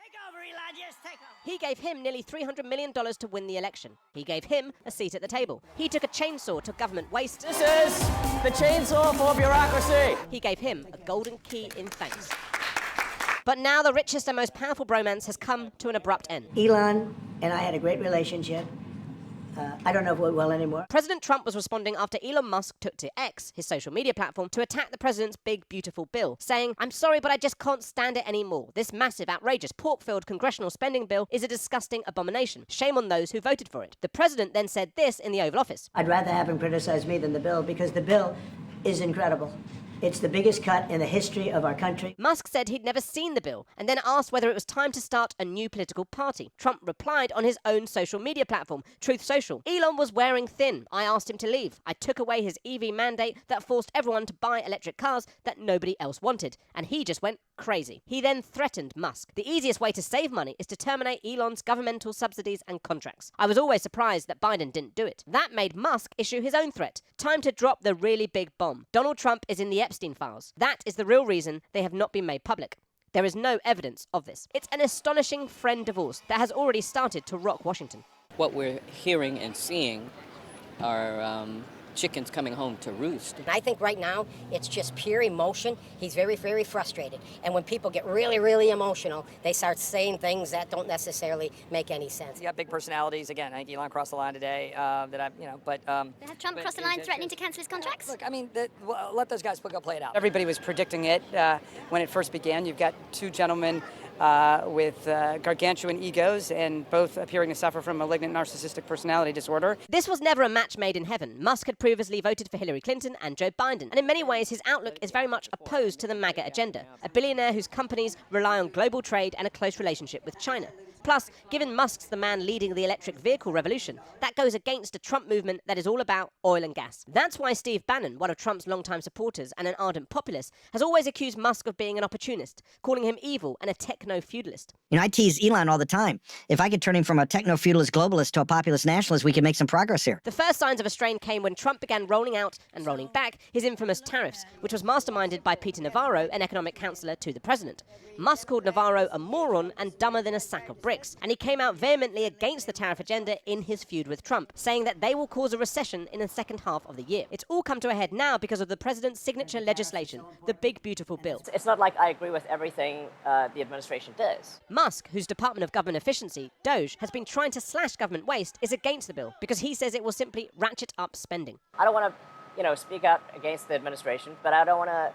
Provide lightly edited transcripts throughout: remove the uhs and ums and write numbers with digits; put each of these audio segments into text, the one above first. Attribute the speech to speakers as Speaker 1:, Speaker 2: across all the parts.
Speaker 1: Take over, Elon, just take over.
Speaker 2: He gave him nearly $300 million to win the election. He gave him a seat at the table. He took a chainsaw to government waste.
Speaker 3: This is the chainsaw for bureaucracy.
Speaker 2: He gave him a golden key in thanks. But now the richest and most powerful bromance has come to an abrupt end.
Speaker 1: Elon and I had a great relationship. I don't know if it went well anymore.
Speaker 2: President Trump was responding after Elon Musk took to X, his social media platform, to attack the president's big, beautiful bill, saying, "I'm sorry, but I just can't stand it anymore. This massive, outrageous, pork-filled congressional spending bill is a disgusting abomination. Shame on those who voted for it." The president then said this in the Oval Office.
Speaker 1: I'd rather have him criticize me than the bill, because the bill is incredible. It's the biggest cut in the history of our country.
Speaker 2: Musk said he'd never seen the bill and then asked whether it was time to start a new political party. Trump replied on his own social media platform, Truth Social. "Elon was wearing thin. I asked him to leave. I took away his EV mandate that forced everyone to buy electric cars that nobody else wanted. And he just went crazy." He then threatened Musk. "The easiest way to save money is to terminate Elon's governmental subsidies and contracts. I was always surprised that Biden didn't do it." That made Musk issue his own threat. Time to drop the really big bomb. Donald Trump is in the Epstein files. That is the real reason they have not been made public. There is no evidence of this. It's an astonishing friend divorce that has already started to rock Washington.
Speaker 4: What we're hearing and seeing are chickens coming home to roost.
Speaker 5: I think right now it's just pure emotion. He's very, very frustrated. And when people get really, really emotional, they start saying things that don't necessarily make any sense.
Speaker 6: You got big personalities. Again, I think Elon crossed the line today. They
Speaker 7: have Trump crossed the line threatening to cancel his contracts?
Speaker 6: Look, I mean, let those guys go play it out. Everybody was predicting it when it first began. You've got two gentlemen with gargantuan egos and both appearing to suffer from malignant narcissistic personality disorder.
Speaker 2: This was never a match made in heaven. Musk had previously voted for Hillary Clinton and Joe Biden, and in many ways his outlook is very much opposed to the MAGA agenda, a billionaire whose companies rely on global trade and a close relationship with China. Plus, given Musk's the man leading the electric vehicle revolution, that goes against a Trump movement that is all about oil and gas. That's why Steve Bannon, one of Trump's longtime supporters and an ardent populist, has always accused Musk of being an opportunist, calling him evil and a techno-feudalist.
Speaker 8: I tease Elon all the time. If I could turn him from a techno-feudalist globalist to a populist nationalist, we could make some progress here.
Speaker 2: The first signs of a strain came when Trump began rolling out and rolling back his infamous tariffs, which was masterminded by Peter Navarro, an economic counselor to the president. Musk called Navarro a moron and dumber than a sack of bricks, and he came out vehemently against the tariff agenda in his feud with Trump, saying that they will cause a recession in the second half of the year. It's all come to a head now because of the president's signature legislation, the big, beautiful bill.
Speaker 9: It's not like I agree with everything the administration does.
Speaker 2: Musk, whose Department of Government Efficiency, DOGE, has been trying to slash government waste, is against the bill because he says it will simply ratchet up spending.
Speaker 9: I don't want to, speak out against the administration, but I don't want to.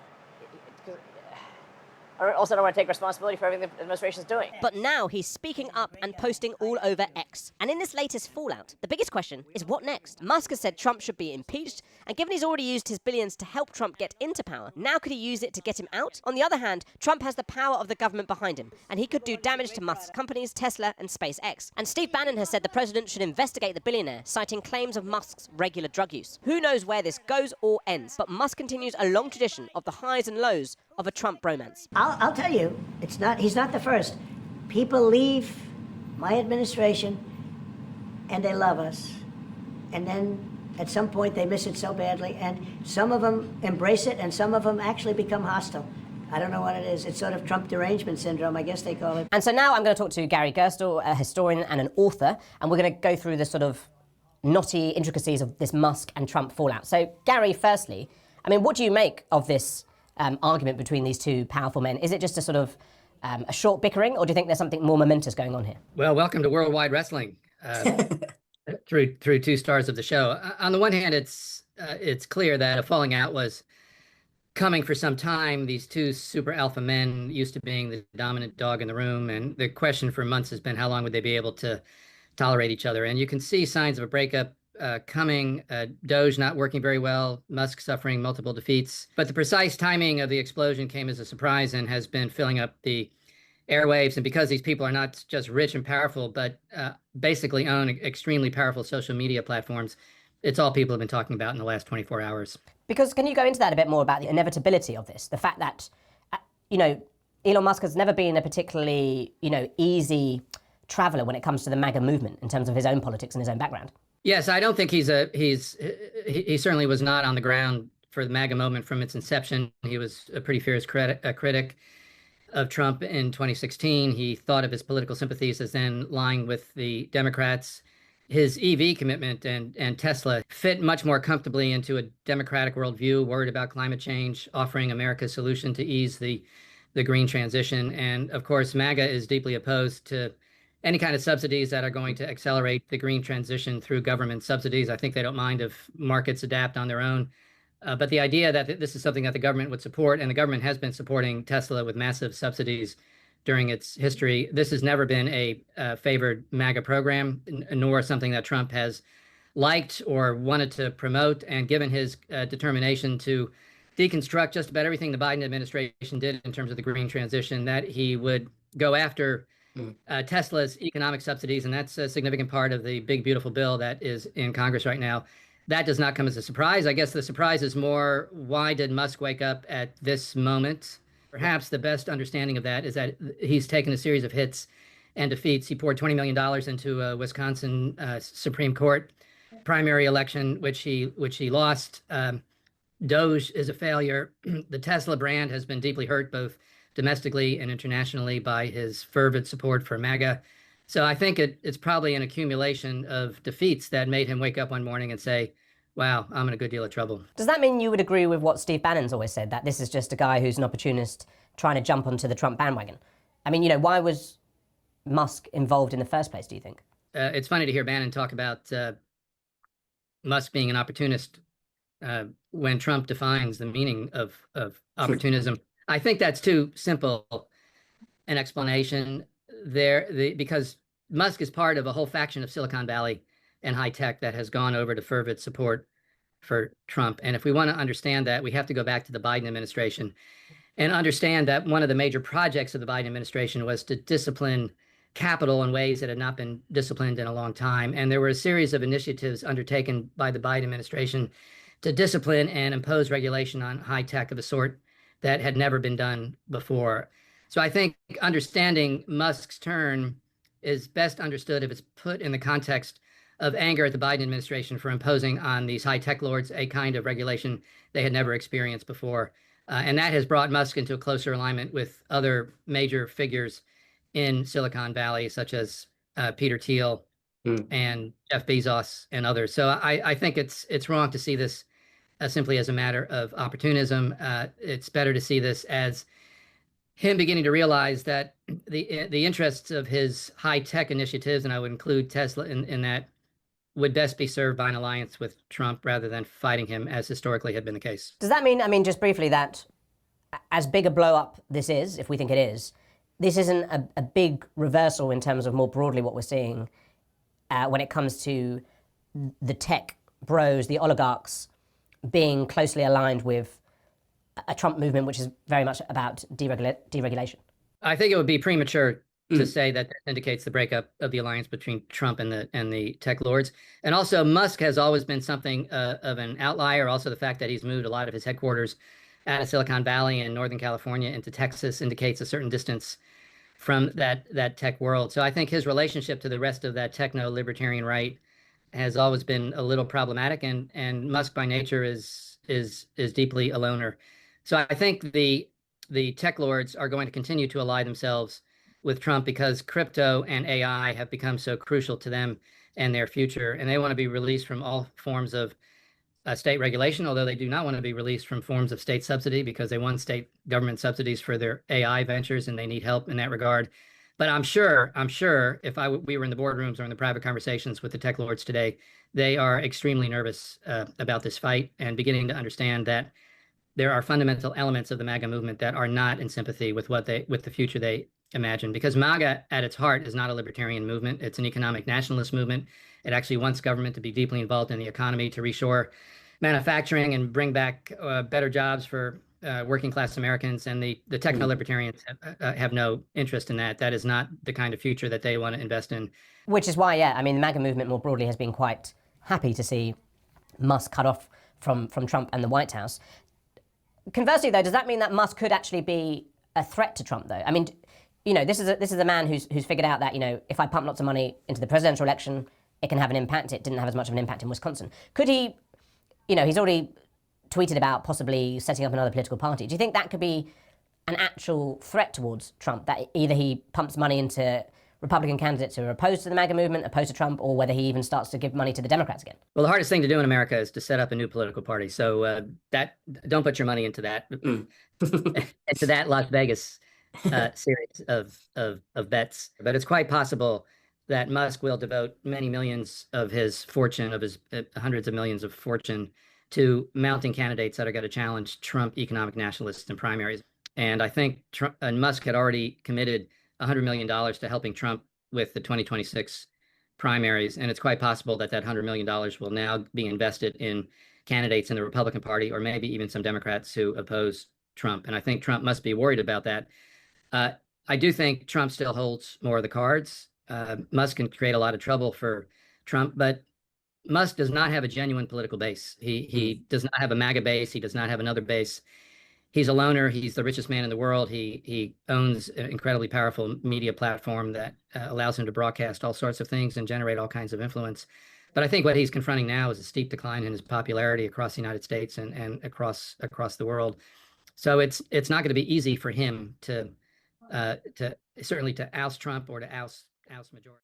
Speaker 9: I also don't want to take responsibility for everything the administration is doing.
Speaker 2: But now he's speaking up and posting all over X. And in this latest fallout, the biggest question is what next? Musk has said Trump should be impeached, and given he's already used his billions to help Trump get into power, now could he use it to get him out? On the other hand, Trump has the power of the government behind him, and he could do damage to Musk's companies, Tesla and SpaceX. And Steve Bannon has said the president should investigate the billionaire, citing claims of Musk's regular drug use. Who knows where this goes or ends, but Musk continues a long tradition of the highs and lows of a Trump bromance.
Speaker 1: I'll tell you, he's not the first. People leave my administration and they love us. And then at some point they miss it so badly, and some of them embrace it and some of them actually become hostile. I don't know what it is. It's sort of Trump derangement syndrome, I guess they call it.
Speaker 2: And so now I'm going to talk to Gary Gerstle, a historian and an author, and we're going to go through the sort of knotty intricacies of this Musk and Trump fallout. So Gary, firstly, what do you make of this argument between these two powerful men? Is it just a sort of a short bickering, or do you think there's something more momentous going on here?
Speaker 10: Well, welcome to Worldwide Wrestling through 2 stars of the show. On the one hand, it's clear that a falling out was coming for some time. These two super alpha men used to being the dominant dog in the room, and the question for months has been how long would they be able to tolerate each other? And you can see signs of a breakup coming, Doge not working very well, Musk suffering multiple defeats. But the precise timing of the explosion came as a surprise and has been filling up the airwaves. And because these people are not just rich and powerful, but basically own extremely powerful social media platforms, it's all people have been talking about in the last 24 hours.
Speaker 2: Because can you go into that a bit more about the inevitability of this? The fact that, Elon Musk has never been a particularly, easy traveler when it comes to the MAGA movement in terms of his own politics and his own background.
Speaker 10: Yes, I don't think he certainly was not on the ground for the MAGA movement from its inception. He was a pretty fierce critic. of Trump in 2016. He thought of his political sympathies as then lying with the Democrats. His EV commitment and Tesla fit much more comfortably into a democratic worldview, worried about climate change, offering America's solution to ease the green transition. And of course, MAGA is deeply opposed to any kind of subsidies that are going to accelerate the green transition through government subsidies. I think they don't mind if markets adapt on their own. But the idea that this is something that the government would support, and the government has been supporting Tesla with massive subsidies during its history. This has never been a favored MAGA program, nor something that Trump has liked or wanted to promote. And given his determination to deconstruct just about everything the Biden administration did in terms of the green transition, that he would go after Tesla's economic subsidies, and that's a significant part of the big, beautiful bill that is in Congress right now. That does not come as a surprise. I guess the surprise is more, why did Musk wake up at this moment? Perhaps the best understanding of that is that he's taken a series of hits and defeats. He poured $20 million into a Wisconsin Supreme Court primary election, which he lost. Doge is a failure. The Tesla brand has been deeply hurt, both domestically and internationally, by his fervent support for MAGA. So I think it's probably an accumulation of defeats that made him wake up one morning and say, wow, I'm in a good deal of trouble.
Speaker 2: Does that mean you would agree with what Steve Bannon's always said, that this is just a guy who's an opportunist trying to jump onto the Trump bandwagon? I mean, why was Musk involved in the first place, do you think?
Speaker 10: It's funny to hear Bannon talk about Musk being an opportunist when Trump defines the meaning of opportunism. I think that's too simple an explanation because Musk is part of a whole faction of Silicon Valley and high tech that has gone over to fervent support for Trump. And if we want to understand that, we have to go back to the Biden administration and understand that one of the major projects of the Biden administration was to discipline capital in ways that had not been disciplined in a long time. And there were a series of initiatives undertaken by the Biden administration to discipline and impose regulation on high tech of a sort that had never been done before. So I think understanding Musk's turn is best understood if it's put in the context of anger at the Biden administration for imposing on these high-tech lords a kind of regulation they had never experienced before. And that has brought Musk into a closer alignment with other major figures in Silicon Valley, such as Peter Thiel and Jeff Bezos and others. So I think it's wrong to see this simply as a matter of opportunism. It's better to see this as him beginning to realize that the interests of his high-tech initiatives, and I would include Tesla in that, would best be served by an alliance with Trump rather than fighting him, as historically had been the case.
Speaker 2: Does that mean, just briefly, that as big a blow-up this is, if we think it is, this isn't a big reversal in terms of more broadly what we're seeing when it comes to the tech bros, the oligarchs, being closely aligned with a Trump movement, which is very much about deregulation? I
Speaker 10: think it would be premature to say that indicates the breakup of the alliance between Trump and the tech lords. And also, Musk has always been something of an outlier. Also, the fact that he's moved a lot of his headquarters out of Silicon Valley and Northern California into Texas indicates a certain distance from that tech world. So I think his relationship to the rest of that techno-libertarian right has always been a little problematic, and Musk by nature is deeply a loner. So I think the tech lords are going to continue to ally themselves with Trump because crypto and AI have become so crucial to them and their future, and they want to be released from all forms of state regulation, although they do not want to be released from forms of state subsidy because they want state government subsidies for their AI ventures, and they need help in that regard. But I'm sure if we were in the boardrooms or in the private conversations with the tech lords today, they are extremely nervous about this fight and beginning to understand that there are fundamental elements of the MAGA movement that are not in sympathy with the future they imagine. Because MAGA at its heart is not a libertarian movement. It's an economic nationalist movement. It actually wants government to be deeply involved in the economy, to reshore manufacturing and bring back better jobs for working class Americans. And the techno-libertarians have no interest in that. That is not the kind of future that they want to invest in.
Speaker 2: Which is why, the MAGA movement more broadly has been quite happy to see Musk cut off from Trump and the White House. Conversely, though, does that mean that Musk could actually be a threat to Trump, though? I mean, this is a man who's figured out that, if I pump lots of money into the presidential election, it can have an impact. It didn't have as much of an impact in Wisconsin. Could he, he's already tweeted about possibly setting up another political party. Do you think that could be an actual threat towards Trump, that either he pumps money into Republican candidates who are opposed to the MAGA movement, opposed to Trump, or whether he even starts to give money to the Democrats again?
Speaker 10: Well, the hardest thing to do in America is to set up a new political party. So that don't put your money into that, into that Las Vegas series of bets. But it's quite possible that Musk will devote many millions of his fortune, of his hundreds of millions of fortune, to mounting candidates that are going to challenge Trump economic nationalists in primaries. And I think Trump and Musk had already committed $100 million to helping Trump with the 2026 primaries. And it's quite possible that that $100 million will now be invested in candidates in the Republican Party, or maybe even some Democrats who oppose Trump. And I think Trump must be worried about that. I do think Trump still holds more of the cards. Musk can create a lot of trouble for Trump, but Musk does not have a genuine political base. He does not have a MAGA base. He does not have another base. He's a loner. He's the richest man in the world. He owns an incredibly powerful media platform that allows him to broadcast all sorts of things and generate all kinds of influence. But I think what he's confronting now is a steep decline in his popularity across the United States and across the world. So it's not going to be easy for him to certainly to oust Trump or to oust majority.